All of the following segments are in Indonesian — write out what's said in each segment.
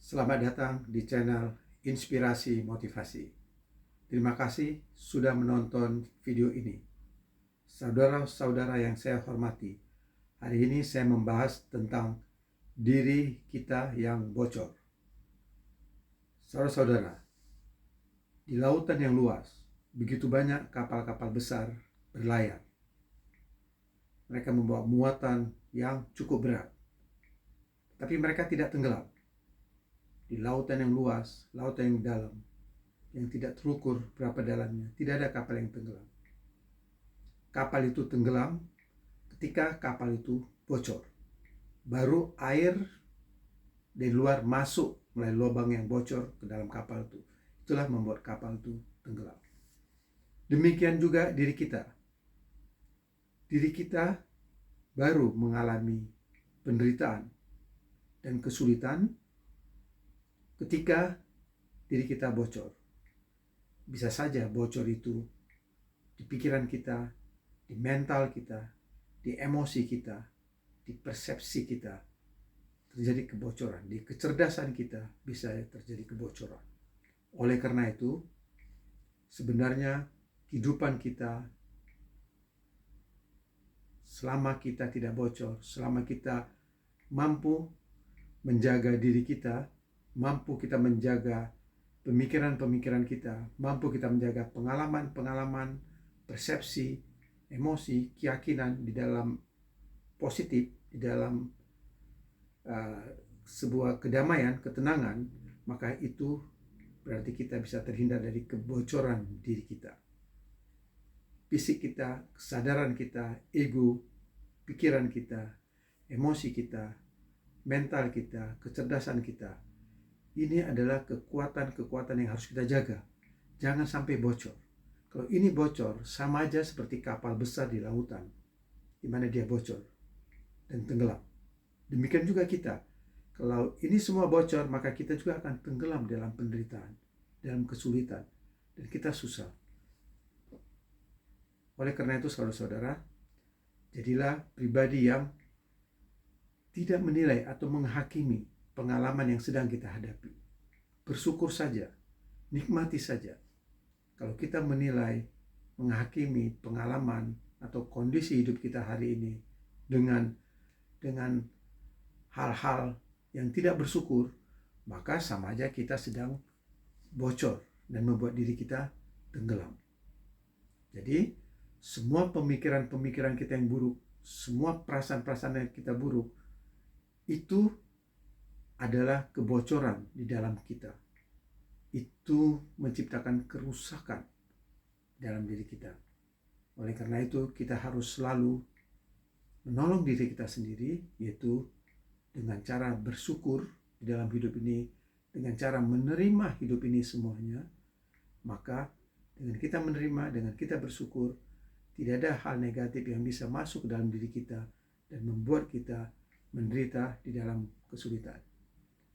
Selamat datang di channel Inspirasi Motivasi. Terima kasih sudah menonton video ini. Saudara-saudara yang saya hormati, hari ini saya membahas tentang diri kita yang bocor. Saudara-saudara, di lautan yang luas, begitu banyak kapal-kapal besar berlayar. Mereka membawa muatan yang cukup berat, tapi mereka tidak tenggelam. Di lautan yang luas, lautan yang dalam, yang tidak terukur berapa dalamnya, tidak ada kapal yang tenggelam. Kapal itu tenggelam ketika kapal itu bocor. Baru air dari luar masuk melalui lubang yang bocor ke dalam kapal itu. Itulah membuat kapal itu tenggelam. Demikian juga diri kita. Diri kita baru mengalami penderitaan dan kesulitan ketika diri kita bocor. Bisa saja bocor itu di pikiran kita, di mental kita, di emosi kita, di persepsi kita terjadi kebocoran. Di kecerdasan kita bisa terjadi kebocoran. Oleh karena itu, sebenarnya kehidupan kita selama kita tidak bocor, selama kita mampu menjaga diri kita, mampu kita menjaga pemikiran-pemikiran kita, mampu kita menjaga pengalaman-pengalaman, persepsi, emosi, keyakinan di dalam positif, di dalam sebuah kedamaian, ketenangan, maka itu berarti kita bisa terhindar dari kebocoran diri kita. Fisik kita, kesadaran kita, ego, pikiran kita, emosi kita, mental kita, kecerdasan kita. Ini adalah kekuatan-kekuatan yang harus kita jaga. Jangan sampai bocor. Kalau ini bocor, sama aja seperti kapal besar di lautan, di mana dia bocor dan tenggelam. Demikian juga kita. Kalau ini semua bocor, maka kita juga akan tenggelam dalam penderitaan, dalam kesulitan, dan kita susah. Oleh karena itu, saudara-saudara, jadilah pribadi yang tidak menilai atau menghakimi pengalaman yang sedang kita hadapi. Bersyukur saja, nikmati saja. Kalau kita menilai, menghakimi pengalaman atau kondisi hidup kita hari ini dengan hal-hal yang tidak bersyukur, maka sama aja kita sedang bocor dan membuat diri kita tenggelam. Jadi, semua pemikiran-pemikiran kita yang buruk, semua perasaan-perasaan yang kita buruk, itu adalah kebocoran di dalam kita. Itu menciptakan kerusakan dalam diri kita. Oleh karena itu, kita harus selalu menolong diri kita sendiri, yaitu dengan cara bersyukur di dalam hidup ini, dengan cara menerima hidup ini semuanya. Maka dengan kita menerima, dengan kita bersyukur, tidak ada hal negatif yang bisa masuk ke dalam diri kita dan membuat kita menderita di dalam kesulitan.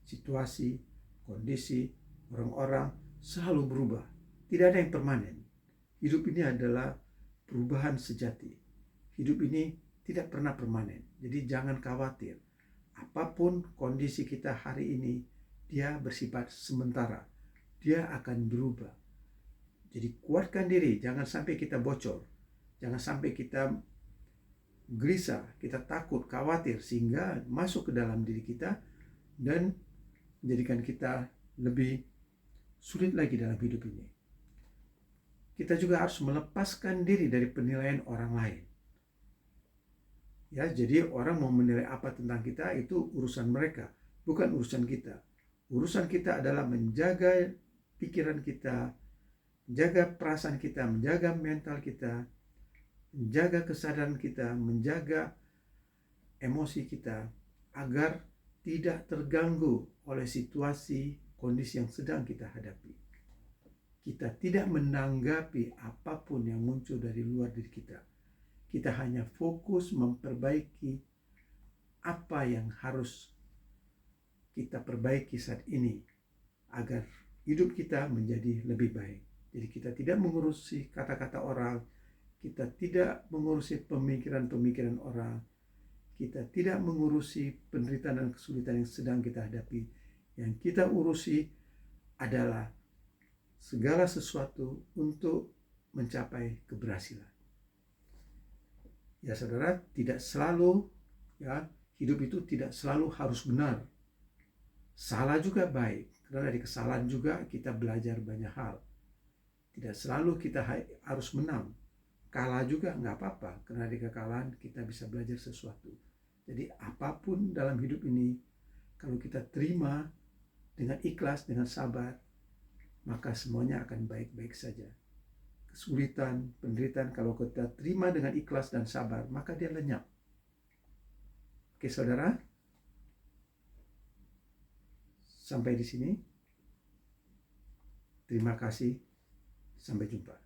Situasi, kondisi, orang-orang selalu berubah. Tidak ada yang permanen. Hidup ini adalah perubahan sejati. Hidup ini tidak pernah permanen. Jadi jangan khawatir. Apapun kondisi kita hari ini, dia bersifat sementara. Dia akan berubah. Jadi kuatkan diri, jangan sampai kita bocor. Jangan sampai kita gelisah, kita takut, khawatir, sehingga masuk ke dalam diri kita dan menjadikan kita lebih sulit lagi dalam hidup ini. Kita juga harus melepaskan diri dari penilaian orang lain. Ya, jadi orang mau menilai apa tentang kita itu urusan mereka, bukan urusan kita. Urusan kita adalah menjaga pikiran kita, menjaga perasaan kita, menjaga mental kita, menjaga kesadaran kita, menjaga emosi kita, agar tidak terganggu oleh situasi, kondisi yang sedang kita hadapi. Kita tidak menanggapi apapun yang muncul dari luar diri kita. Kita hanya fokus memperbaiki apa yang harus kita perbaiki saat ini, agar hidup kita menjadi lebih baik. Jadi kita tidak mengurusi kata-kata orang, kita tidak mengurusi pemikiran-pemikiran orang, kita tidak mengurusi penderitaan dan kesulitan yang sedang kita hadapi. Yang kita urusi adalah segala sesuatu untuk mencapai keberhasilan. Ya saudara, tidak selalu ya hidup itu tidak selalu harus benar. Salah juga baik, karena dari kesalahan juga kita belajar banyak hal. Tidak selalu kita harus menang. Kalah juga nggak apa-apa, karena dari kekalahan kita bisa belajar sesuatu. Jadi apapun dalam hidup ini, kalau kita terima dengan ikhlas, dengan sabar, maka semuanya akan baik-baik saja. Kesulitan, penderitaan, kalau kita terima dengan ikhlas dan sabar, maka dia lenyap. Oke saudara, sampai di sini. Terima kasih, sampai jumpa.